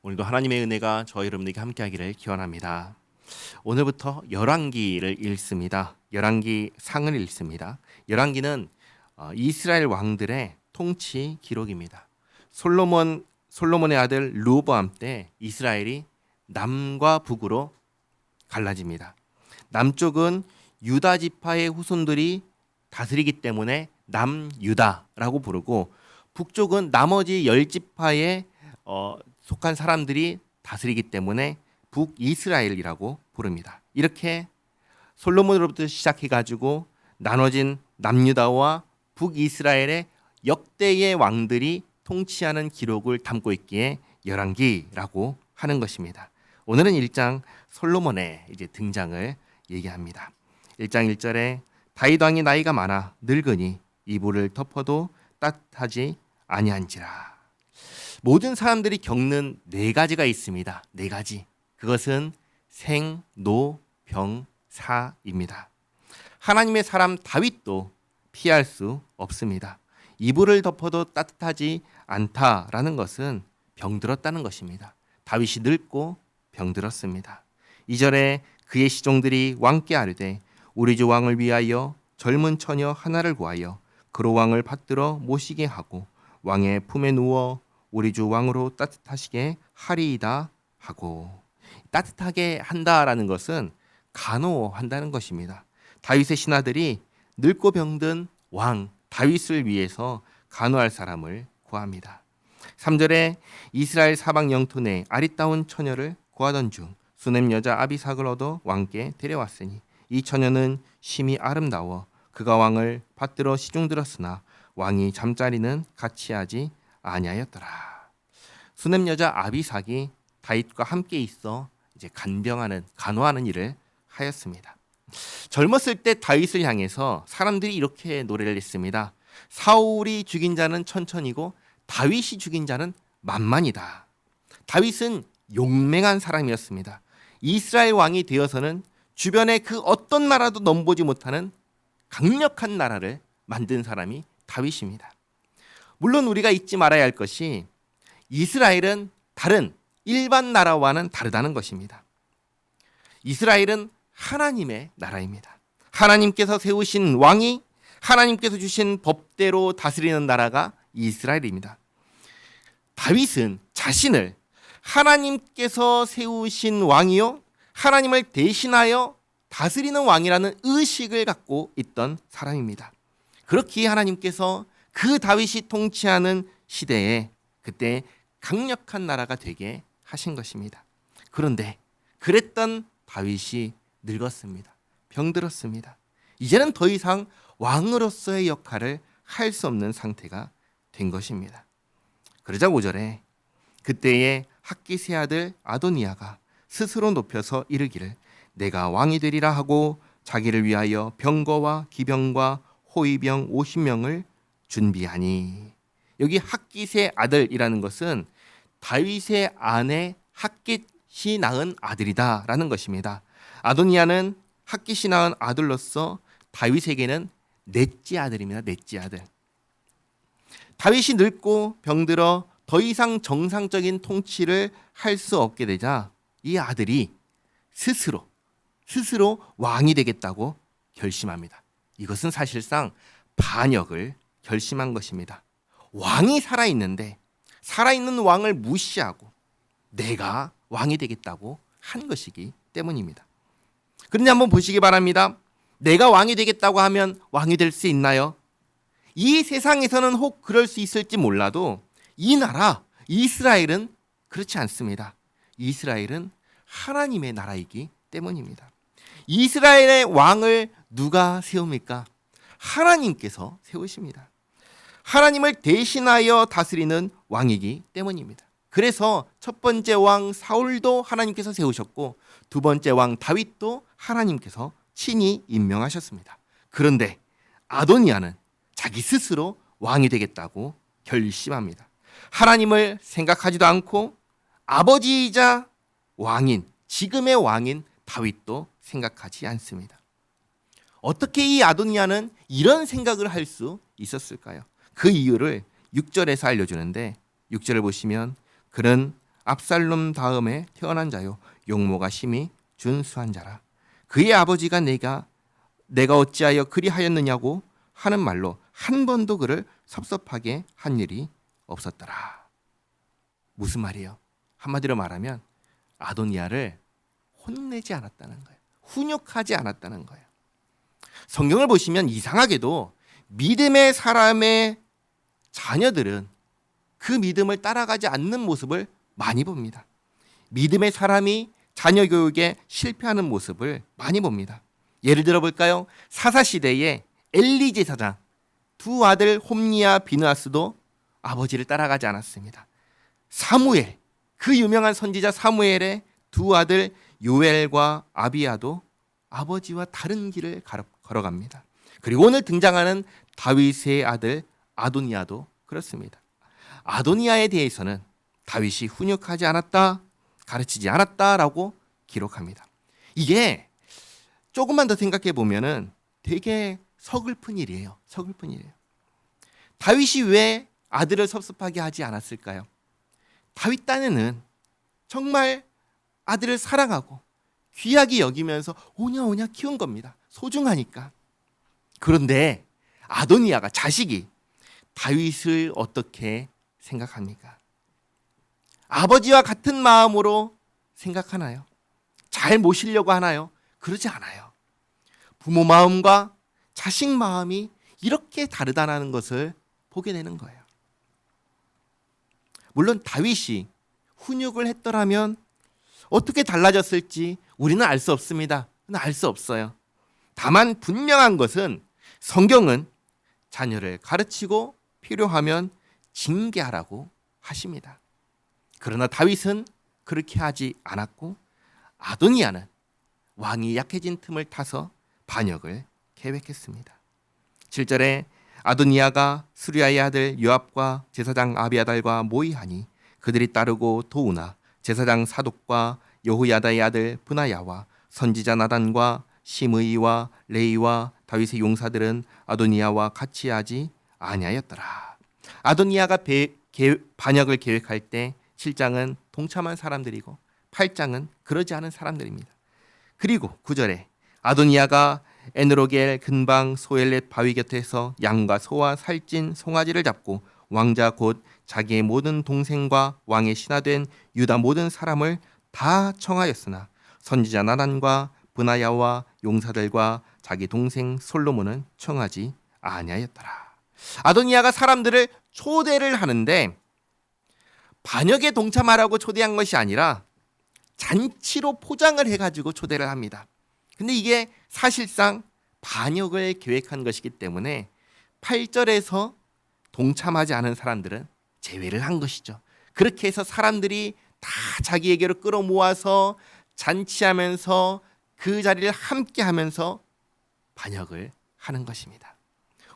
오늘도 하나님의 은혜가 저와 여러분에게 함께하기를 기원합니다. 오늘부터 열왕기를 읽습니다. 열왕기 상을 읽습니다. 열왕기는 이스라엘 왕들의 통치 기록입니다. 솔로몬의 아들 르호보암 때 이스라엘이 남과 북으로 갈라집니다. 남쪽은 유다 지파의 후손들이 다스리기 때문에 남유다라고 부르고, 북쪽은 나머지 10지파에 속한 사람들이 다스리기 때문에 북이스라엘이라고 부릅니다. 이렇게 솔로몬으로부터 시작해가지고 나눠진 남유다와 북이스라엘의 역대의 왕들이 통치하는 기록을 담고 있기에 열왕기라고 하는 것입니다. 오늘은 1장 솔로몬의 등장을 얘기합니다. 1장 1절에 다윗 왕이 나이가 많아 늙으니 이불을 덮어도 따뜻하지 아니한지라. 모든 사람들이 겪는 4가지가 있습니다. 4가지. 그것은 생, 노, 병, 사입니다. 하나님의 사람 다윗도 피할 수 없습니다. 이불을 덮어도 따뜻하지 않다라는 것은 병들었다는 것입니다. 다윗이 늙고 병들었습니다. 2절에 그의 시종들이 왕께 아뢰되 우리 주 왕을 위하여 젊은 처녀 하나를 구하여 그로 왕을 받들어 모시게 하고 왕의 품에 누워 우리 주 왕으로 따뜻하시게 하리이다 하고, 따뜻하게 한다라는 것은 간호한다는 것입니다. 다윗의 신하들이 늙고 병든 왕 다윗을 위해서 간호할 사람을 구합니다. 3절에 이스라엘 사방 영토 내 아리따운 처녀를 구하던 중 수넴 여자 아비삭을 얻어 왕께 데려왔으니 이 처녀는 심히 아름다워 그가 왕을 받들어 시중들었으나 왕이 잠자리는 같이 하지 아니하였더라. 수넴 여자 아비삭이 다윗과 함께 있어 간호하는 일을 하였습니다. 젊었을 때 다윗을 향해서 사람들이 이렇게 노래를 했습니다. 사울이 죽인 자는 천천히고 다윗이 죽인 자는 만만이다. 다윗은 용맹한 사람이었습니다. 이스라엘 왕이 되어서는 주변에 그 어떤 나라도 넘보지 못하는 강력한 나라를 만든 사람이 다윗입니다. 물론 우리가 잊지 말아야 할 것이 이스라엘은 다른 일반 나라와는 다르다는 것입니다. 이스라엘은 하나님의 나라입니다. 하나님께서 세우신 왕이 하나님께서 주신 법대로 다스리는 나라가 이스라엘입니다. 다윗은 자신을 하나님께서 세우신 왕이요 하나님을 대신하여 다스리는 왕이라는 의식을 갖고 있던 사람입니다. 그렇기에 하나님께서 그 다윗이 통치하는 시대에 그때 강력한 나라가 되게 하신 것입니다. 그런데 그랬던 다윗이 늙었습니다. 병들었습니다. 이제는 더 이상 왕으로서의 역할을 할 수 없는 상태가 된 것입니다. 그러자 5절에 그때의 핫기스의 아들 아도니아가 스스로 높여서 이르기를 내가 왕이 되리라 하고 자기를 위하여 병거와 기병과 호위병 50명을 준비하니, 여기 핫깃의 아들이라는 것은 다윗의 아내 핫깃이 낳은 아들이다라는 것입니다. 아도니아는 핫깃이 낳은 아들로서 다윗에게는 넷째 아들입니다. 넷째 아들. 다윗이 늙고 병들어 더 이상 정상적인 통치를 할 수 없게 되자 이 아들이 스스로 왕이 되겠다고 결심합니다. 이것은 사실상 반역을 결심한 것입니다. 왕이 살아있는데 살아있는 왕을 무시하고 내가 왕이 되겠다고 한 것이기 때문입니다. 그런데 한번 보시기 바랍니다. 내가 왕이 되겠다고 하면 왕이 될 수 있나요? 이 세상에서는 혹 그럴 수 있을지 몰라도 이 나라 이스라엘은 그렇지 않습니다. 이스라엘은 하나님의 나라이기 때문입니다. 이스라엘의 왕을 누가 세웁니까? 하나님께서 세우십니다. 하나님을 대신하여 다스리는 왕이기 때문입니다. 그래서 첫 번째 왕 사울도 하나님께서 세우셨고 두 번째 왕 다윗도 하나님께서 친히 임명하셨습니다. 그런데 아도니아는 자기 스스로 왕이 되겠다고 결심합니다. 하나님을 생각하지도 않고 아버지이자 왕인, 지금의 왕인 다윗도 생각하지 않습니다. 어떻게 이 아도니아는 이런 생각을 할 수 있었을까요? 그 이유를 6절에서 알려주는데 6절을 보시면 그는 압살롬 다음에 태어난 자요 용모가 심히 준수한 자라. 그의 아버지가 내가 어찌하여 그리하였느냐고 하는 말로 한 번도 그를 섭섭하게 한 일이 없었더라. 무슨 말이에요? 한마디로 말하면 아도니아를 혼내지 않았다는 거예요. 훈육하지 않았다는 거예요. 성경을 보시면 이상하게도 믿음의 사람의 자녀들은 그 믿음을 따라가지 않는 모습을 많이 봅니다. 믿음의 사람이 자녀 교육에 실패하는 모습을 많이 봅니다. 예를 들어 볼까요? 사사시대에 엘리 제사장 두 아들 홈니와 비느하스도 아버지를 따라가지 않았습니다. 사무엘, 그 유명한 선지자 사무엘의 두 아들 요엘과 아비야도 아버지와 다른 길을 걸어갑니다. 그리고 오늘 등장하는 다윗의 아들 아도니아도 그렇습니다. 아도니아에 대해서는 다윗이 훈육하지 않았다, 가르치지 않았다라고 기록합니다. 이게 조금만 더 생각해 보면은 되게 서글픈 일이에요. 서글픈 일이에요. 다윗이 왜 아들을 섭섭하게 하지 않았을까요? 다윗 딴에는 정말 아들을 사랑하고 귀하게 여기면서 오냐 키운 겁니다. 소중하니까. 그런데 아도니아가 자식이 다윗을 어떻게 생각합니까? 아버지와 같은 마음으로 생각하나요? 잘 모시려고 하나요? 그러지 않아요. 부모 마음과 자식 마음이 이렇게 다르다는 것을 보게 되는 거예요. 물론 다윗이 훈육을 했더라면 어떻게 달라졌을지 우리는 알 수 없습니다. 알 수 없어요. 다만 분명한 것은 성경은 자녀를 가르치고 필요하면 징계하라고 하십니다. 그러나 다윗은 그렇게 하지 않았고 아도니아는 왕이 약해진 틈을 타서 반역을 계획했습니다. 7절에 아도니아가 수리아의 아들 요압과 제사장 아비아달과 모의하니 그들이 따르고 도우나 제사장 사독과 여호야다의 아들 브나야와 선지자 나단과 시므이와 레이와 다윗의 용사들은 아도니아와 같이 하지 아니하였더라. 아도니아가 반역을 계획할 때 7장은 동참한 사람들이고 8장은 그러지 않은 사람들입니다. 그리고 9절에 아도니아가 에느로겔 근방 소엘렛 바위 곁에서 양과 소와 살찐 송아지를 잡고 왕자 곧 자기의 모든 동생과 왕의 신하된 유다 모든 사람을 다 청하였으나 선지자 나단과 브나야와 용사들과 자기 동생 솔로몬은 청하지 아니하였더라. 아도니아가 사람들을 초대를 하는데 반역에 동참하라고 초대한 것이 아니라 잔치로 포장을 해가지고 초대를 합니다. 근데 이게 사실상 반역을 계획한 것이기 때문에 8절에서 동참하지 않은 사람들은 제외를 한 것이죠. 그렇게 해서 사람들이 다 자기에게로 끌어모아서 잔치하면서 그 자리를 함께 하면서 반역을 하는 것입니다.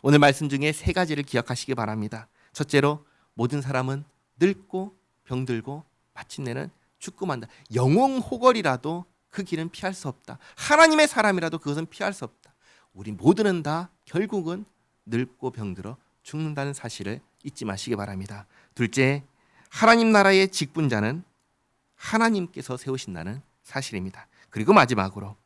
오늘 말씀 중에 세 가지를 기억하시기 바랍니다. 첫째로 모든 사람은 늙고 병들고 마침내는 죽고만다. 영웅 호걸이라도 그 길은 피할 수 없다. 하나님의 사람이라도 그것은 피할 수 없다. 우리 모두는 다 결국은 늙고 병들어 죽는다는 사실을 잊지 마시기 바랍니다. 둘째, 하나님 나라의 직분자는 하나님께서 세우신다는 사실입니다. 그리고 마지막으로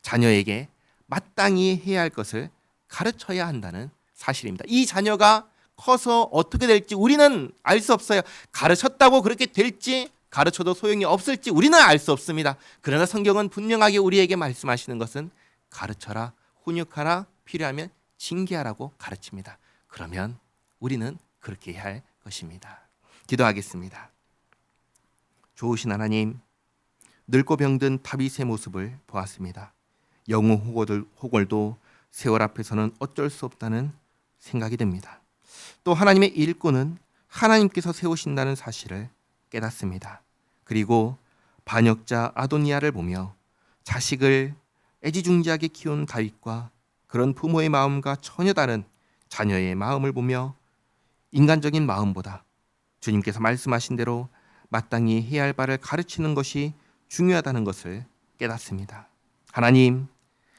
자녀에게 마땅히 해야 할 것을 가르쳐야 한다는 사실입니다. 이 자녀가 커서 어떻게 될지 우리는 알 수 없어요. 가르쳤다고 그렇게 될지 가르쳐도 소용이 없을지 우리는 알 수 없습니다. 그러나 성경은 분명하게 우리에게 말씀하시는 것은 가르쳐라, 훈육하라, 필요하면 징계하라고 가르칩니다. 그러면 우리는 그렇게 해야 할 것입니다. 기도하겠습니다. 좋으신 하나님, 늙고 병든 다윗의 모습을 보았습니다. 영웅 호걸도 세월 앞에서는 어쩔 수 없다는 생각이 듭니다. 또 하나님의 일꾼은 하나님께서 세우신다는 사실을 깨닫습니다. 그리고 반역자 아도니아를 보며 자식을 애지중지하게 키운 다윗과 그런 부모의 마음과 전혀 다른 자녀의 마음을 보며 인간적인 마음보다 주님께서 말씀하신 대로 마땅히 해야 할 바를 가르치는 것이 중요하다는 것을 깨닫습니다. 하나님,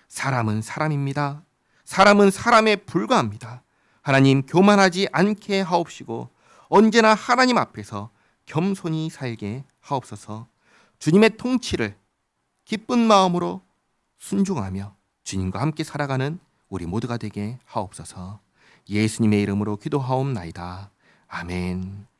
사람은 사람입니다. 사람은 사람에 불과합니다. 하나님, 교만하지 않게 하옵시고 언제나 하나님 앞에서 겸손히 살게 하옵소서. 주님의 통치를 기쁜 마음으로 순종하며 주님과 함께 살아가는 우리 모두가 되게 하옵소서. 예수님의 이름으로 기도하옵나이다. 아멘.